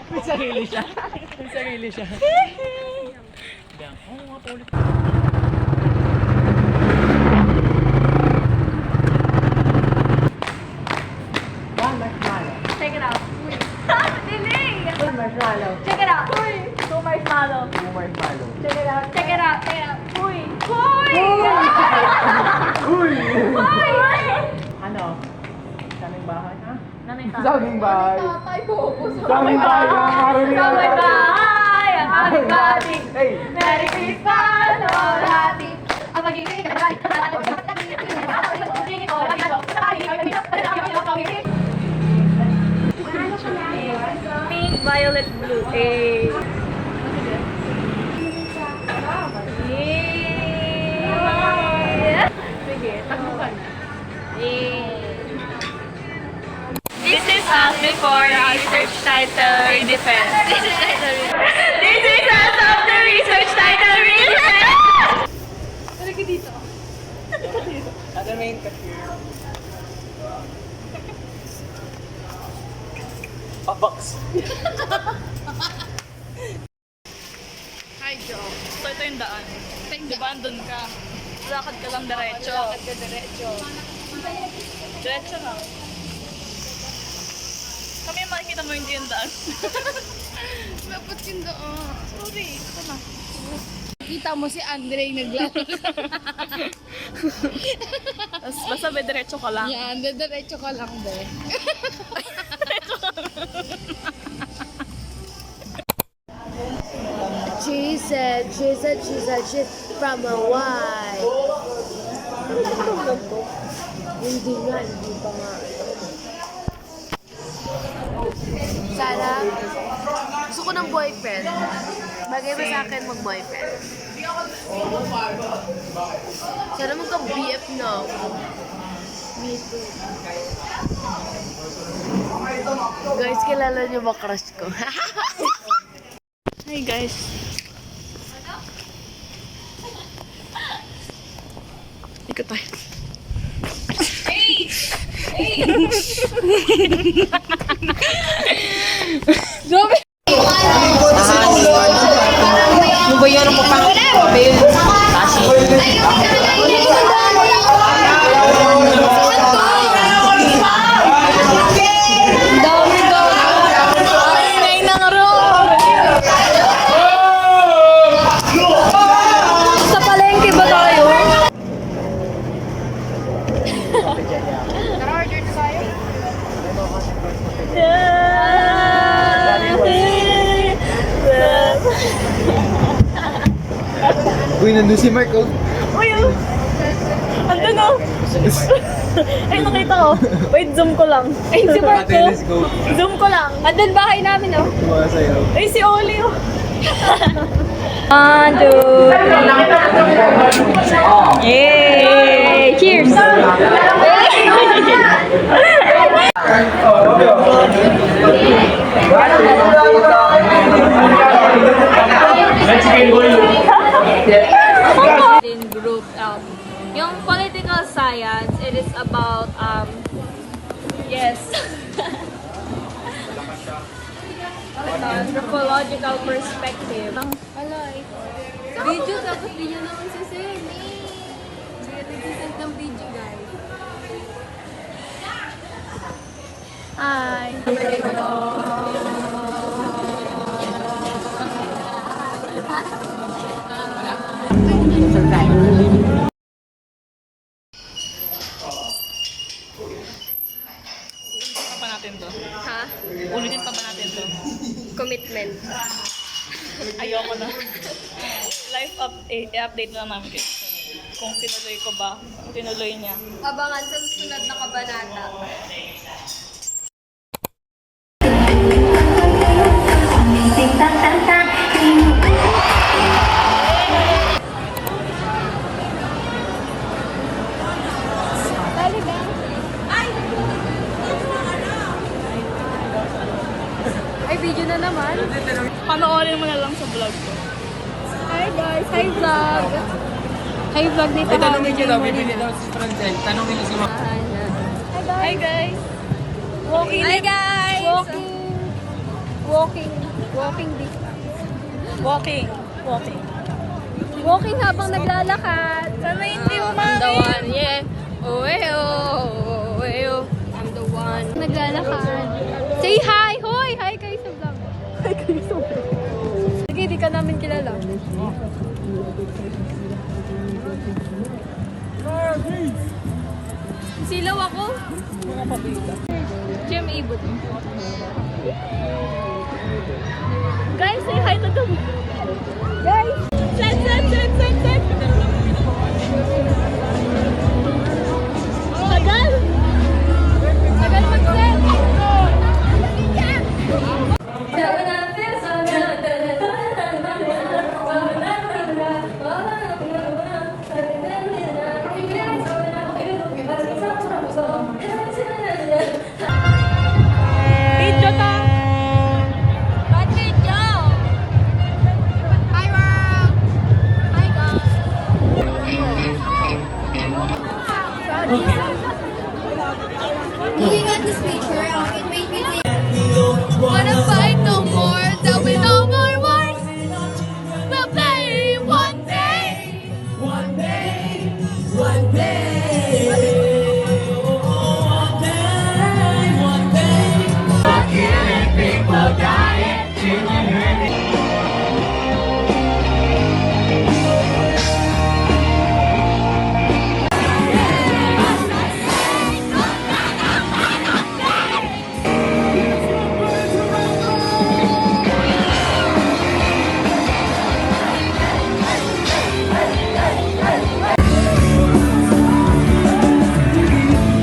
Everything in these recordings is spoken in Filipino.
May sarili siya. May sarili siya. Check it out. Two marshmallow. Check it out. Two marshmallow. Two marshmallow. Check it out. Check it out. Check it out. Uy! Uy! Uy! Uy! Ano? Saming bahay, ha? Nanita. Saming bahay. Tatay po. Saming bahay ang araw niya. Samay bahay! Ang aming bati. Hey! Merry Christmas! All happy! Ang magiging pink, violet, blue. Eh. Sige, takbo ka na. This is us before the research title defense. This is us after research title defense. Talaga dito. Other main cashier. Pabox. Hi, Joe. So, ito yung daan. Di ba, andun ka? Lakad ka lang diretso. Lakad ka diretso. Diretso na. Kami makikita mo hindi yung daan. Dapat yung doon. Sorry, ito na. Kita mo si Andre naglalakad. Tapos basta may diretso ka lang. Yan, diretso ka lang, be. She said, from Hawaii. Hindi nga, hindi pa nga. Sana, gusto ko ng boyfriend. Bagay ba sa akin mag-boyfriend? Sana magka-BF na ako. Me too. Guys, kilala niyo ba crush ko? Hi guys. Ikot tayo. Grabe! Yung ba yun mo pa? Sa palengke ba tayo? Uy, nandun si Mark, oh. Uy, oh. Andun oh. Ay, nakita ko. Wait, zoom ko lang. Ay, si Marco. Ate, let's go. Zoom ko lang. Andun bahay namin, oh. Sumasayaw. Ay, si Oli oh. 1, 2, 3. Yay! Cheers! In group, yung political science, it is about, yes. Anthropological perspective. Video, tapos video naman si Sen. Sige, nagsisend ng video, guys. Hi. Pa natin to. Ha? Ulitin pa ba natin to? Commitment. Ayoko na. life update na namin kayo. Kung tinuloy ko ba, kung tinuloy niya. Abangan sa susunod na kabanata. Ay, video na naman. Panoorin mo na lang sa vlog ko. Hi guys, hi vlog. Hi vlog dito. Ay, tanongin niyo daw, bibili daw si Francel. Tanongin niyo si Ma'am. Hi guys! Walking. Hi guys! Walking distance. Walking. Walking habang naglalakad. Sana hindi I'm the one, yeah. Oh, eh, oh, eh, oh. I'm the one. Naglalakad. Say hi! Hoy! Hi kayo sa vlog. Hi kayo sa vlog. Sige, di ka namin kilala. Silaw ako. Jim Ibut. Guys, say hi to them. Guys! Set! Tagal! Tagal mag-set! Video ta! Bad video! Hi, world! Hi, guys! Looking at this picture, it made me think, wanna fight no more, there'll be no more wars. We'll play one day.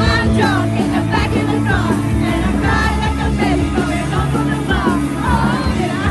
I'm drunk in the back of the car, and I'm crying like a baby going home from the bar. Oh, did I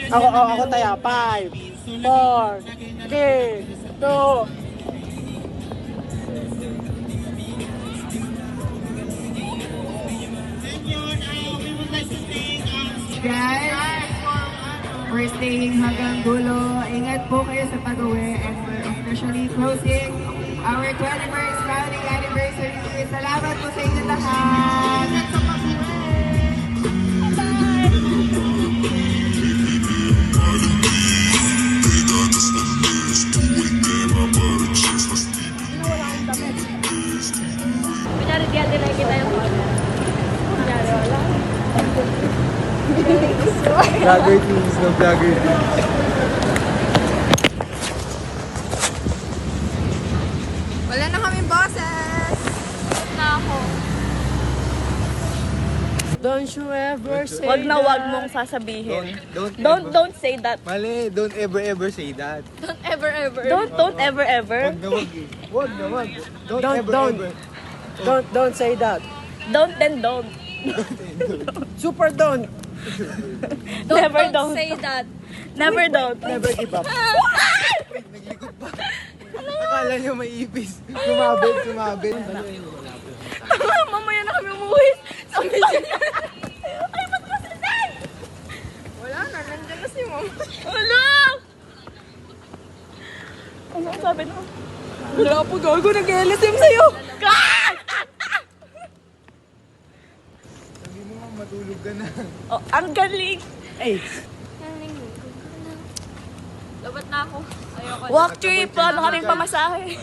Ako taya. 5, 4, 3, 2, Guys, we're staying hanggang dulo. Ingat po kayo sa pag-uwi and we're officially closing our 21st founding anniversary. Salamat po sa inyo lahat. Kunyari, di natin nakikita yung kunyari, wala. vlogger teams, no vlogger teams. Wala na kami boses! Na ako. Don't you ever say Wag na that. wag mong sasabihin. Don't Don't say that. Mali, don't ever say that. Don't ever. Don't ever. Wag na wag eh. Wag na wag. Don't ever. Don't say that. Don't then don't. Super don't. Never Don't don't. say that. Never don't. Never give up. Naglikod pa. Akala niyo maipis. Sumabit. Mamaya na kami umuwi. Sabi niya. Ay, ba't ka sinan? Wala na, nandiyan na si mom. Wala! Ano ang sabi na? Wala po gago, nag-LSM sa'yo. God! Sabi mo nga matulog ka na. Oh, ang galing. Labat na ako. Ayoko. Walk trip. Plano kaming pamasahe.